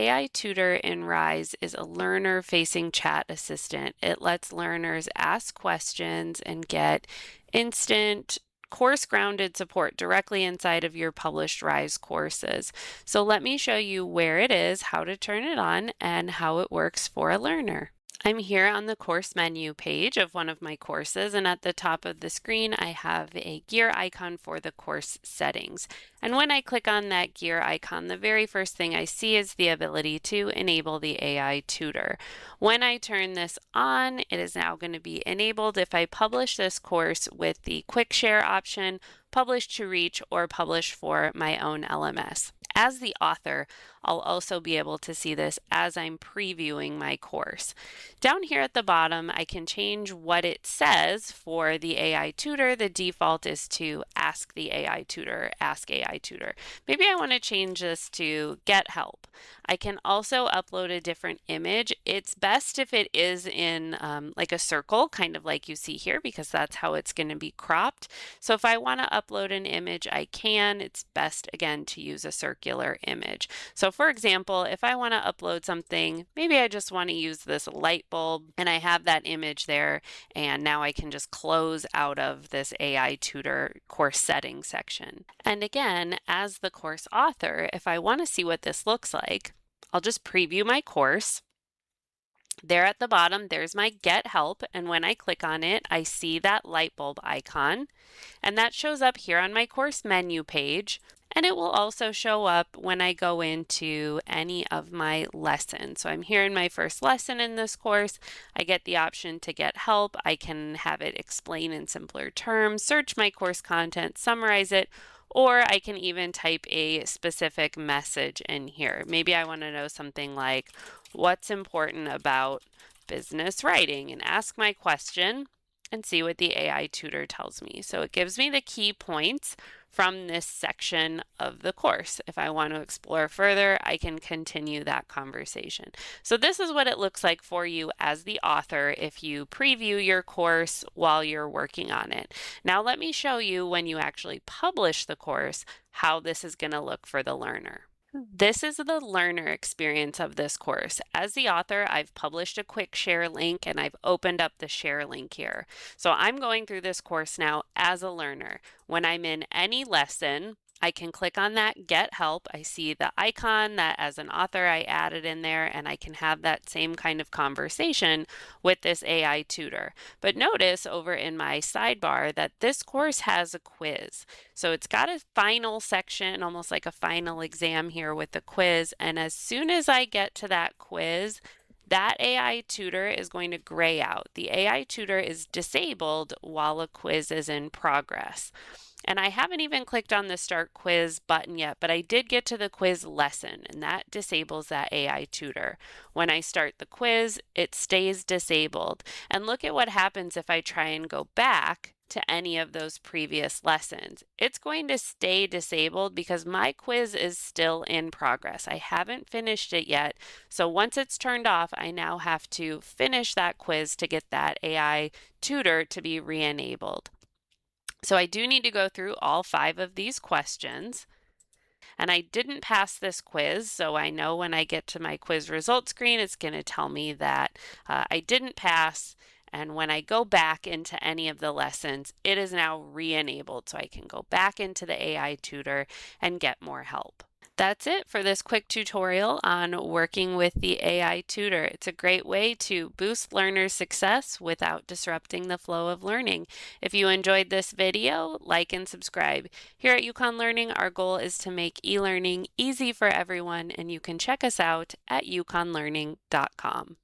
AI Tutor in Rise is a learner-facing chat assistant. It lets learners ask questions and get instant course-grounded support directly inside of your published Rise courses. So let me show you where it is, how to turn it on, and how it works for a learner. I'm here on the course menu page of one of my courses, and at the top of the screen I have a gear icon for the course settings. And when I click on that gear icon, the very first thing I see is the ability to enable the AI Tutor. When I turn this on, it is now going to be enabled if I publish this course with the quick share option, publish to reach, or publish for my own LMS. As the author, I'll also be able to see this as I'm previewing my course. Down here at the bottom, I can change what it says for the AI Tutor. The default is to ask the AI Tutor, ask AI Tutor. Maybe I want to change this to get help. I can also upload a different image. It's best if it is in like a circle, kind of like you see here, because that's how it's going to be cropped. So if I want to upload an image, I can. It's best, again, to use a circular image. So for example, if I want to upload something, maybe I just want to use this light bulb, and I have that image there, and now I can just close out of this AI Tutor course settings section. And again, as the course author, if I want to see what this looks like, I'll just preview my course. There at the bottom, there's my Get Help, and when I click on it, I see that light bulb icon, and that shows up here on my course menu page, and it will also show up when I go into any of my lessons. So I'm here in my first lesson in this course. I get the option to get help. I can have it explain in simpler terms, search my course content, summarize it, or I can even type a specific message in here. Maybe I want to know something like, what's important about business writing, and ask my question and see what the AI Tutor tells me. So it gives me the key points from this section of the course. If I want to explore further, I can continue that conversation. So this is what it looks like for you as the author if you preview your course while you're working on it. Now let me show you when you actually publish the course how this is going to look for the learner. This is the learner experience of this course. As the author, I've published a quick share link and I've opened up the share link here. So I'm going through this course now as a learner. When I'm in any lesson, I can click on that Get Help. I see the icon that as an author I added in there, and I can have that same kind of conversation with this AI Tutor. But notice over in my sidebar that this course has a quiz. So it's got a final section, almost like a final exam here with the quiz. And as soon as I get to that quiz, that AI Tutor is going to gray out. The AI Tutor is disabled while a quiz is in progress. And I haven't even clicked on the Start Quiz button yet, but I did get to the quiz lesson, and that disables that AI Tutor. When I start the quiz, it stays disabled. And look at what happens if I try and go back to any of those previous lessons. It's going to stay disabled because my quiz is still in progress. I haven't finished it yet. So once it's turned off, I now have to finish that quiz to get that AI Tutor to be re-enabled. So I do need to go through all 5 of these questions. And I didn't pass this quiz, so I know when I get to my quiz result screen, it's going to tell me that I didn't pass. And when I go back into any of the lessons, it is now re-enabled, so I can go back into the AI Tutor and get more help. That's it for this quick tutorial on working with the AI Tutor. It's a great way to boost learners' success without disrupting the flow of learning. If you enjoyed this video, like and subscribe. Here at UConn Learning, our goal is to make e-learning easy for everyone, and you can check us out at uconnlearning.com.